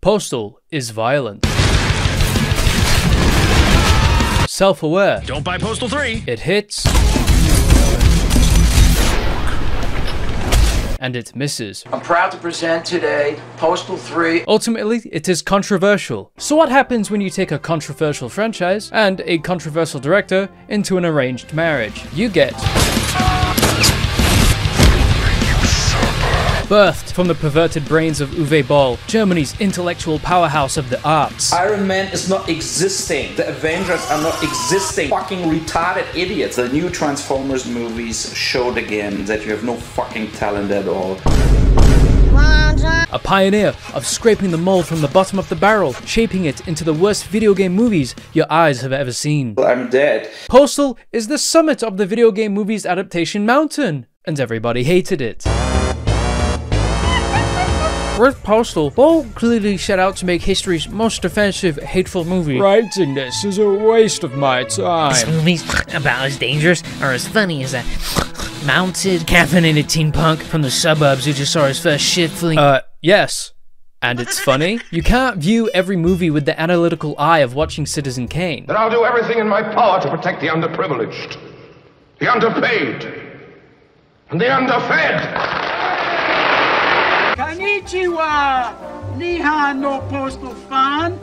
Postal is violent. Self-aware. Don't buy Postal 3. It hits. And it misses. I'm proud to present today Postal 3. Ultimately, it is controversial. So what happens when you take a controversial franchise and a controversial director into an arranged marriage? You get birthed from the perverted brains of Uwe Boll, Germany's intellectual powerhouse of the arts. Iron Man is not existing. The Avengers are not existing. Fucking retarded idiots. The new Transformers movies showed again that you have no fucking talent at all. A pioneer of scraping the mold from the bottom of the barrel, shaping it into the worst video game movies your eyes have ever seen. I'm dead. Postal is the summit of the video game movies adaptation mountain, and everybody hated it. With Postal, Boll clearly set out to make history's most offensive, hateful movie. Writing this is a waste of my time. This movie's about as dangerous or as funny as a mounted, caffeinated teen punk from the suburbs who just saw his first shit fling. Yes. And it's funny. You can't view every movie with the analytical eye of watching Citizen Kane. Then I'll do everything in my power to protect the underprivileged, the underpaid, and the underfed. Konnichiwa! Nihan no Postal fan.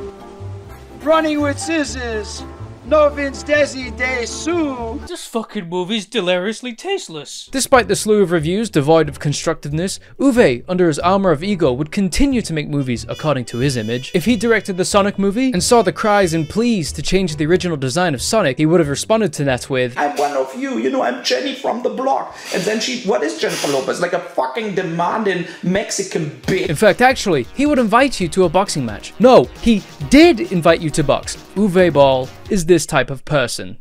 Running with scissors. No Vince Desi de Su. This fucking movie's deliriously tasteless. Despite the slew of reviews devoid of constructiveness, Uwe, under his armor of ego, would continue to make movies according to his image. If he directed the Sonic movie and saw the cries and pleas to change the original design of Sonic, he would have responded to that with, I'm one of you, you know, I'm Jenny from the block. And then what is Jennifer Lopez? Like a fucking demanding Mexican bitch. In fact, actually, he would invite you to a boxing match. No, he did invite you to box. Uwe Boll is this type of person.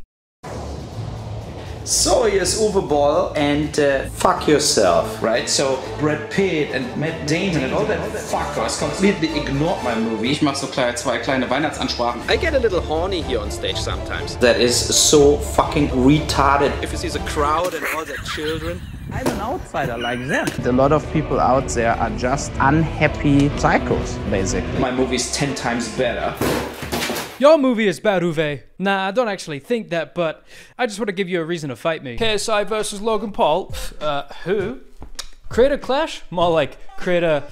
So here's Uwe Boll and fuck yourself, right? So Brad Pitt and Matt Damon and all that fuckers completely ignored my movie. Ich mach so zwei kleine Weihnachtsansprachen. I get a little horny here on stage sometimes. That is so fucking retarded. If you see the crowd and all the children. I'm an outsider like them. A lot of people out there are just unhappy psychos, basically. My movie is 10 times better. Your movie is bad, Uwe. Nah, I don't actually think that, but I just want to give you a reason to fight me. KSI versus Logan Paul. Who? Create a clash? More like create a...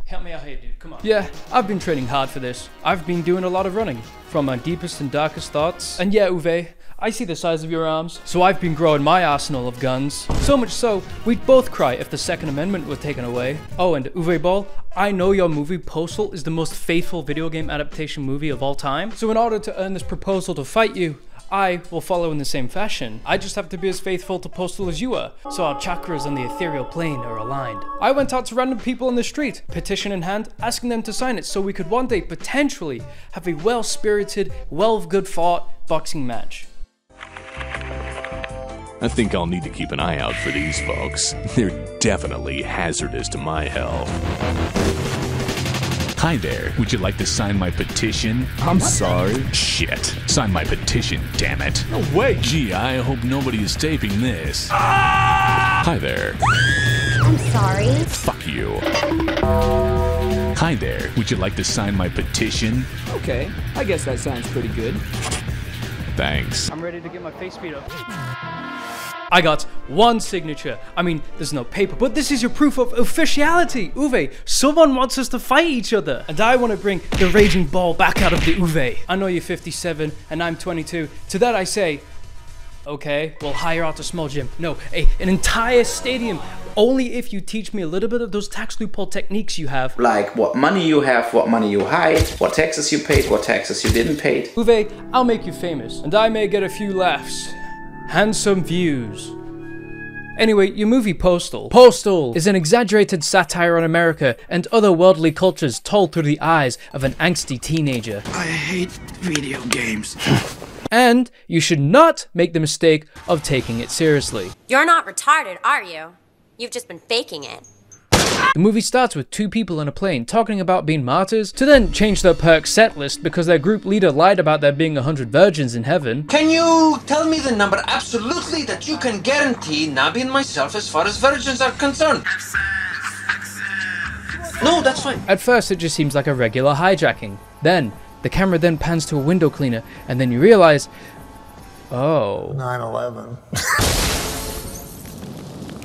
help me out here, dude. Come on. Yeah, I've been training hard for this. I've been doing a lot of running. From my deepest and darkest thoughts. And yeah, Uwe, I see the size of your arms, so I've been growing my arsenal of guns. So much so, we'd both cry if the Second Amendment was taken away. Oh, and Uwe Boll, I know your movie Postal is the most faithful video game adaptation movie of all time. So in order to earn this proposal to fight you, I will follow in the same fashion. I just have to be as faithful to Postal as you are, so our chakras on the ethereal plane are aligned. I went out to random people on the street, petition in hand, asking them to sign it so we could one day potentially have a well-spirited, well-good-fought boxing match. I think I'll need to keep an eye out for these folks. They're definitely hazardous to my health. Hi there, would you like to sign my petition? I'm sorry. Shit, sign my petition, damn it. No way. Gee, I hope nobody is taping this. Hi there. I'm sorry. Fuck you. Hi there, would you like to sign my petition? Okay, I guess that sounds pretty good. Thanks. I'm ready to get my face beat up. I got one signature. I mean, there's no paper, but this is your proof of officiality. Uwe, someone wants us to fight each other. And I want to bring the raging ball back out of the Uwe. I know you're 57 and I'm 22. To that I say, okay, we'll hire out a small gym. No, an entire stadium. Only if you teach me a little bit of those tax loophole techniques you have. Like what money you have, what money you hide, what taxes you paid, what taxes you didn't pay. Uwe, I'll make you famous, and I may get a few laughs. Handsome views. Anyway, your movie Postal. Postal is an exaggerated satire on America and other worldly cultures told through the eyes of an angsty teenager. I hate video games. And you should not make the mistake of taking it seriously. You're not retarded, are you? You've just been faking it. The movie starts with two people on a plane talking about being martyrs, to then change their perk set list because their group leader lied about there being 100 virgins in heaven. Can you tell me the number absolutely that you can guarantee Nabi and myself as far as virgins are concerned? No, that's fine. At first, it just seems like a regular hijacking. Then, the camera then pans to a window cleaner, and then you realize, oh. 9/11.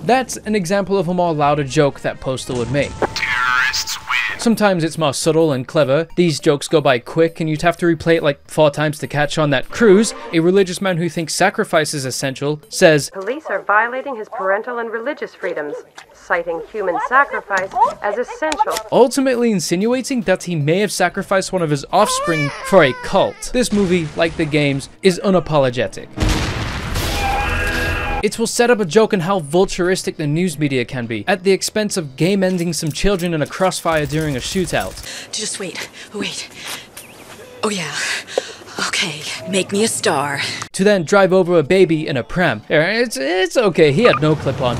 That's an example of a more louder joke that Postal would make. Terrorists win. Sometimes it's more subtle and clever. These jokes go by quick and you'd have to replay it like 4 times to catch on that Cruz, a religious man who thinks sacrifice is essential, says, "Police are violating his parental and religious freedoms, citing human sacrifice as essential." Ultimately insinuating that he may have sacrificed one of his offspring for a cult. This movie, like the games, is unapologetic. It will set up a joke on how vulturistic the news media can be, at the expense of game-ending some children in a crossfire during a shootout. Just wait. Oh yeah. Okay, make me a star. To then drive over a baby in a pram. It's okay, he had no clip on.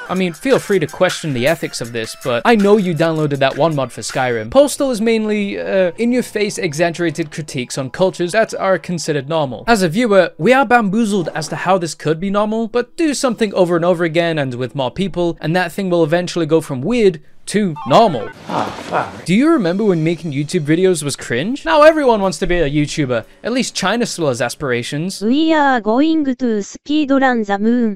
I mean, feel free to question the ethics of this, but I know you downloaded that one mod for Skyrim. Postal is mainly, in-your-face exaggerated critiques on cultures that are considered normal. As a viewer, we are bamboozled as to how this could be normal, but do something over and over again and with more people, and that thing will eventually go from weird to normal. Oh, fuck. Do you remember when making YouTube videos was cringe? Now everyone wants to be a YouTuber. At least China still has aspirations. We are going to speedrun the moon.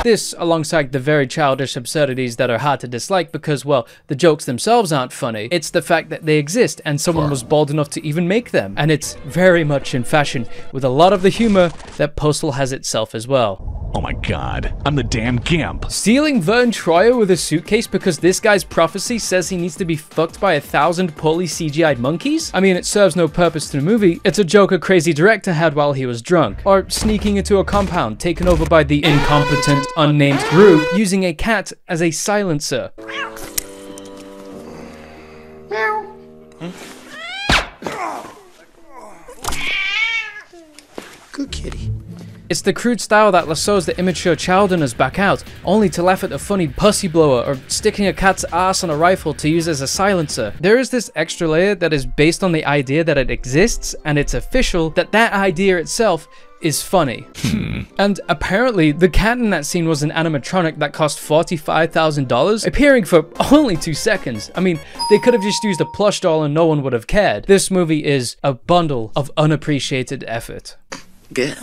This, alongside the very childish absurdities that are hard to dislike because, well, the jokes themselves aren't funny, it's the fact that they exist and someone was bold enough to even make them. And it's very much in fashion with a lot of the humor that Postal has itself as well. Oh my god, I'm the damn gimp. Stealing Vern Troyer with a suitcase because this guy's prophecy says he needs to be fucked by 1,000 poorly CGI'd monkeys? I mean, it serves no purpose to the movie. It's a joke a crazy director had while he was drunk. Or sneaking into a compound taken over by the incompetent, unnamed group using a cat as a silencer. Good kitty. It's the crude style that lassos the immature child in us back out, only to laugh at the funny pussy blower or sticking a cat's ass on a rifle to use as a silencer. There is this extra layer that is based on the idea that it exists, and it's official that that idea itself is funny. And apparently, the cat in that scene was an animatronic that cost $45,000, appearing for only 2 seconds. I mean, they could have just used a plush doll and no one would have cared. This movie is a bundle of unappreciated effort. Good.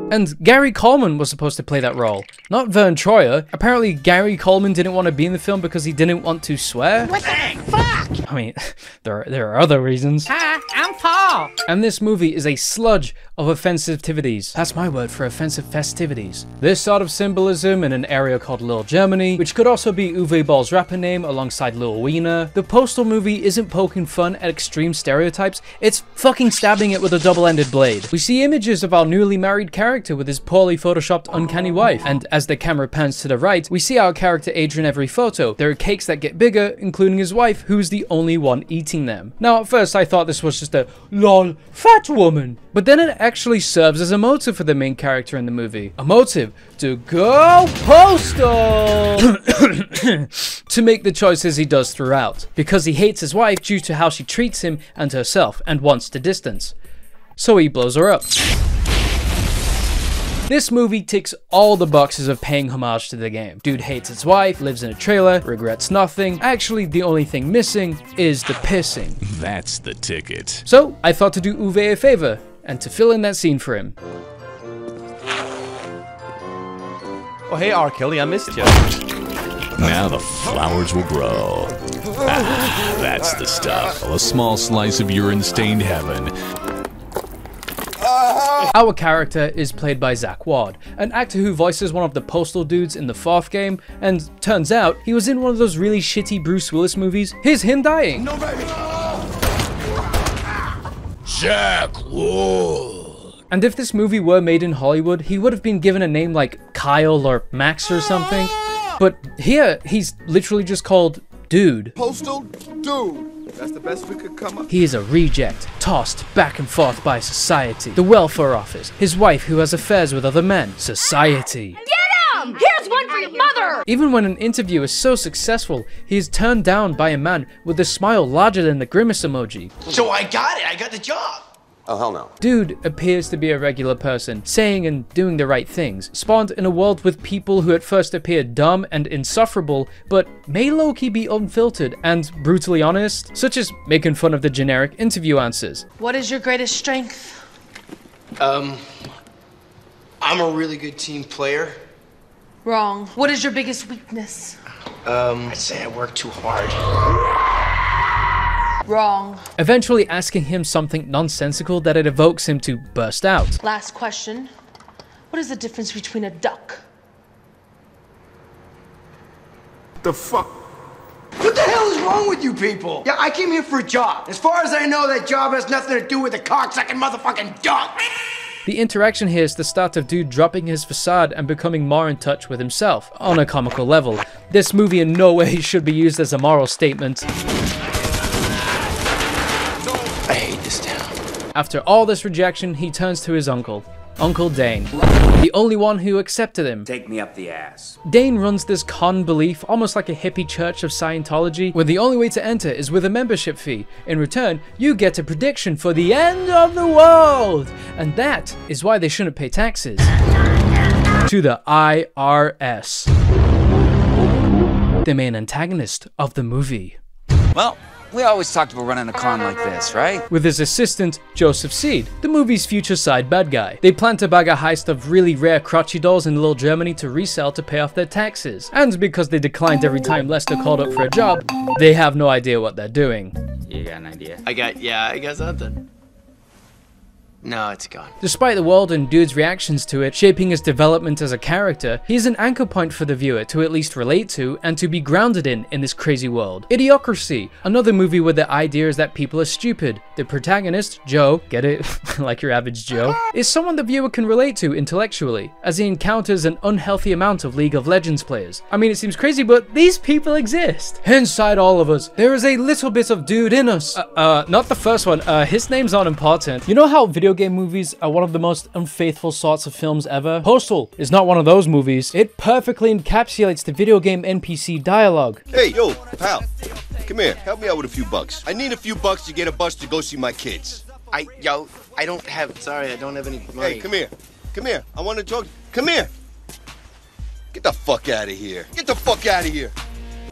And Gary Coleman was supposed to play that role, not Vern Troyer. Apparently, Gary Coleman didn't want to be in the film because he didn't want to swear. What the fuck? I mean, there are other reasons. Hi, I'm Paul. And this movie is a sludge of offensivitivities. That's my word for offensive festivities. This sort of symbolism in an area called Little Germany, which could also be Uwe Boll's rapper name alongside Lil Wiener. The Postal movie isn't poking fun at extreme stereotypes, it's fucking stabbing it with a double-ended blade. We see images of our newly married character with his poorly photoshopped uncanny wife, and as the camera pans to the right, we see our character age in every photo. There are cakes that get bigger, including his wife, who's the only one eating them. Now, at first I thought this was just a lol fat woman, but then it actually serves as a motive for the main character in the movie. A motive to go postal! To make the choices he does throughout, because he hates his wife due to how she treats him and herself and wants to distance. So he blows her up. This movie ticks all the boxes of paying homage to the game. Dude hates his wife, lives in a trailer, regrets nothing. Actually, the only thing missing is the pissing. That's the ticket. So, I thought to do Uwe a favor, and to fill in that scene for him. Oh, hey, R. Kelly, I missed you. Now the flowers will grow. Ah, that's the stuff. A small slice of urine-stained heaven. Our character is played by Zach Ward, an actor who voices one of the Postal dudes in the 4th game, and turns out he was in one of those really shitty Bruce Willis movies. Here's him dying. No, baby. Zach Ward. And if this movie were made in Hollywood, he would have been given a name like Kyle or Max or something. But here, he's literally just called Dude. Postal Dude. That's the best we could come up. He is a reject, tossed back and forth by society, the welfare office, his wife who has affairs with other men, society. Get him! Here's one for your mother! Even when an interview is so successful, he is turned down by a man with a smile larger than the grimace emoji. So I got it. I got the job. Oh, hell no. Dude appears to be a regular person, saying and doing the right things, spawned in a world with people who at first appear dumb and insufferable, but may low-key be unfiltered and brutally honest, such as making fun of the generic interview answers. What is your greatest strength? I'm a really good team player. Wrong. What is your biggest weakness? I'd say I work too hard. Wrong. Eventually asking him something nonsensical that it evokes him to burst out. Last question. What is the difference between a duck? The fuck? What the hell is wrong with you people? Yeah, I came here for a job. As far as I know, that job has nothing to do with a cocksucking motherfucking duck. The interaction here is the start of Dude dropping his facade and becoming more in touch with himself, on a comical level. This movie in no way should be used as a moral statement. I hate this town. After all this rejection, he turns to his uncle, Uncle Dane, the only one who accepted him. Take me up the ass. Dane runs this con belief, almost like a hippie church of Scientology, where the only way to enter is with a membership fee. In return, you get a prediction for the end of the world! And that is why they shouldn't pay taxes. To the IRS. The main antagonist of the movie. Well, we always talked about running a con like this, right? With his assistant, Joseph Seed, the movie's future side bad guy. They plan to bag a heist of really rare crotchy dolls in Little Germany to resell to pay off their taxes. And because they declined every time Lester called up for a job, they have no idea what they're doing. You got an idea? I got something. No, it's gone. Despite the world and Dude's reactions to it shaping his development as a character, he's an anchor point for the viewer to at least relate to and to be grounded in this crazy world. Idiocracy, another movie where the idea is that people are stupid. The protagonist, Joe, get it? Like your average Joe, is someone the viewer can relate to intellectually, as he encounters an unhealthy amount of League of Legends players. I mean, it seems crazy, but these people exist. Inside all of us, there is a little bit of Dude in us. Not the first one, his name's not important. You know how video game movies are one of the most unfaithful sorts of films ever? Postal is not one of those movies. It perfectly encapsulates the video game NPC dialogue. Hey, yo, pal, come here. Help me out with a few bucks. I need a few bucks to get a bus to go see my kids. I don't have any money. Hey, come here. Come here. I want to talk. Come here. Get the fuck out of here. Get the fuck out of here.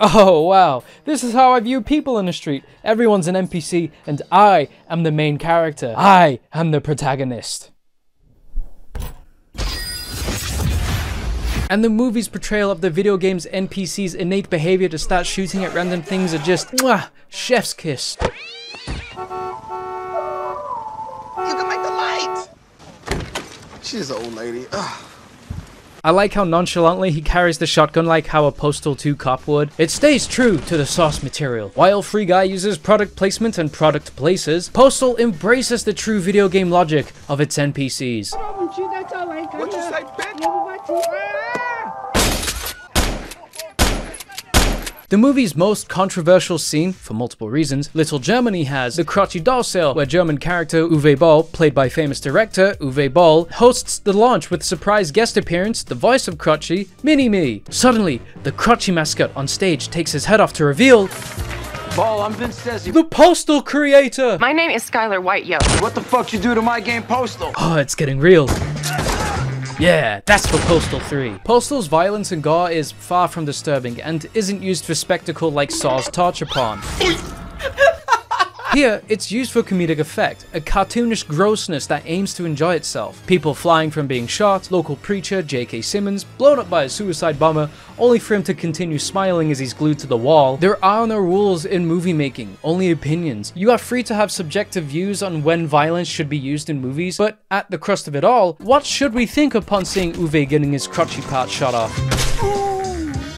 Oh wow, this is how I view people in the street. Everyone's an NPC and I am the main character. I am the protagonist. And the movie's portrayal of the video game's NPC's innate behavior to start shooting at random things are just mwah, chef's kiss. You can make the light. She's an old lady. Ugh. I like how nonchalantly he carries the shotgun like how a Postal 2 cop would. It stays true to the source material. While Free Guy uses product placement and product places, Postal embraces the true video game logic of its NPCs. What'd you say, bitch? The movie's most controversial scene, for multiple reasons, Little Germany has the crotchy doll sale, where German character Uwe Boll, played by famous director Uwe Boll, hosts the launch with surprise guest appearance, the voice of Crotchy, Mini-Me. Suddenly, the Crotchy mascot on stage takes his head off to reveal Boll, I'm Vince Desi. the Postal creator! My name is Skylar White-Yo. What the fuck you do to my game Postal? Oh, it's getting real. Yeah, that's for Postal 3. Postal's violence and gore is far from disturbing and isn't used for spectacle like Saw's torture porn. Here, it's used for comedic effect, a cartoonish grossness that aims to enjoy itself. People flying from being shot, local preacher J.K. Simmons blown up by a suicide bomber, only for him to continue smiling as he's glued to the wall. There are no rules in movie making, only opinions. You are free to have subjective views on when violence should be used in movies, but at the crust of it all, what should we think upon seeing Uwe getting his crotchy part shot off?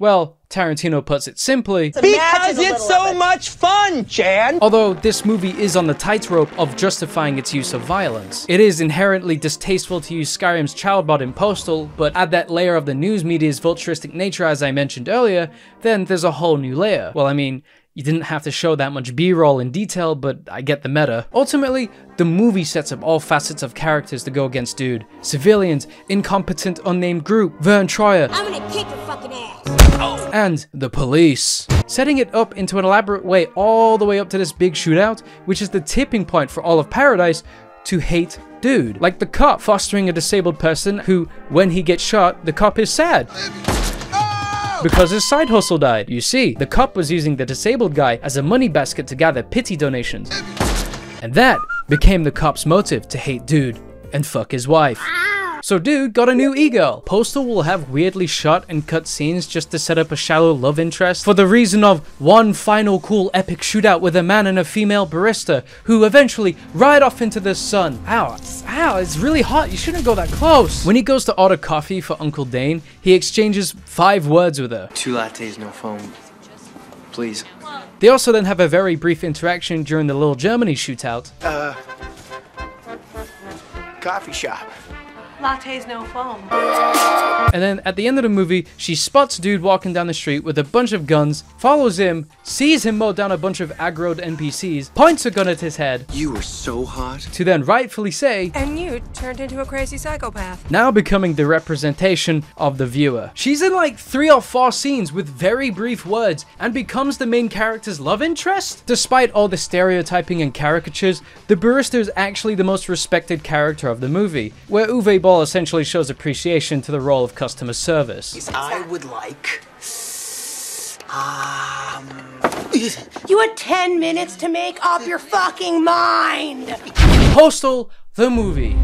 Well, Tarantino puts it simply, because it's so much fun, Chan! Although this movie is on the tightrope of justifying its use of violence. It is inherently distasteful to use Skyrim's child mod in Postal, but add that layer of the news media's vulturistic nature as I mentioned earlier, then there's a whole new layer. Well, I mean, you didn't have to show that much B-roll in detail, but I get the meta. Ultimately, the movie sets up all facets of characters to go against Dude. Civilians, incompetent unnamed group, Vern Troyer, I'm gonna kick your fucking ass. and the police. Setting it up into an elaborate way all the way up to this big shootout, which is the tipping point for all of Paradise. to hate dude. Like the cop fostering a disabled person who, when he gets shot, the cop is sad because his side hustle died. You see, the cop was using the disabled guy as a money basket to gather pity donations. And that became the cop's motive to hate dude and fuck his wife. So dude got a new e-girl. Postal will have weirdly shot and cut scenes just to set up a shallow love interest for the reason of one final cool epic shootout with a man and a female barista who eventually ride off into the sun. Ow, it's really hot. You shouldn't go that close. When he goes to order coffee for Uncle Dane, he exchanges 5 words with her. 2 lattes, no foam. Please. They also then have a very brief interaction during the Little Germany shootout. Coffee shop. Lattes, no foam. And then at the end of the movie, she spots dude walking down the street with a bunch of guns, follows him, sees him mow down a bunch of aggroed NPCs, points a gun at his head. You were so hot. To then rightfully say, and you turned into a crazy psychopath. Now becoming the representation of the viewer. She's in like 3 or 4 scenes with very brief words and becomes the main character's love interest. Despite all the stereotyping and caricatures, the barista is actually the most respected character of the movie, where Uwe Boll essentially shows appreciation to the role of customer service. I would like... You had 10 minutes to make up your fucking mind! Postal, the movie.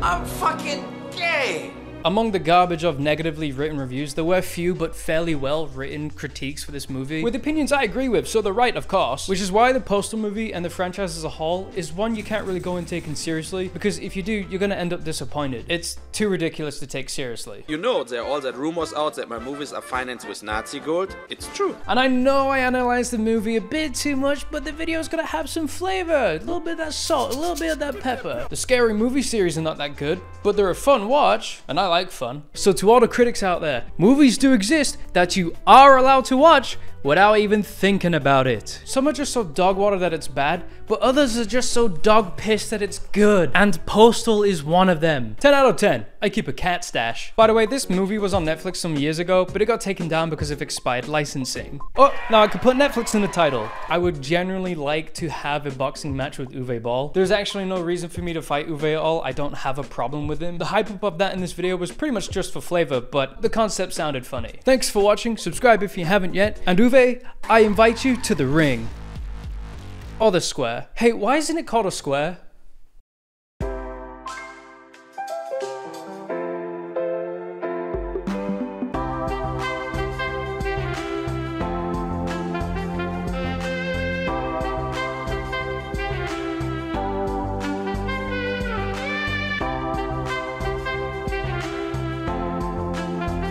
I'm fucking gay! Among the garbage of negatively written reviews, there were few but fairly well written critiques for this movie, with opinions I agree with, so they're right of course, which is why the Postal movie and the franchise as a whole is one you can't really go and take in seriously, because if you do, you're gonna end up disappointed. It's too ridiculous to take seriously. You know, there are all that rumors out that my movies are financed with Nazi gold. It's true. And I know I analyzed the movie a bit too much, but the video's gonna have some flavor, a little bit of that salt, a little bit of that pepper. The Scary Movie series are not that good, but they're a fun watch, and I like fun. So to all the critics out there, movies do exist that you are allowed to watch without even thinking about it. Some are just so dog water that it's bad, but others are just so dog pissed that it's good. And Postal is one of them. 10 out of 10. I keep a cat stash. By the way, this movie was on Netflix some years ago, but it got taken down because of expired licensing. Oh, now I could put Netflix in the title. I would genuinely like to have a boxing match with Uwe Boll. There's actually no reason for me to fight Uwe at all. I don't have a problem with him. The hype up of that in this video was pretty much just for flavor, but the concept sounded funny. Thanks for watching. Subscribe if you haven't yet. And Uwe, I invite you to the ring. Or the square. Hey, why isn't it called a square?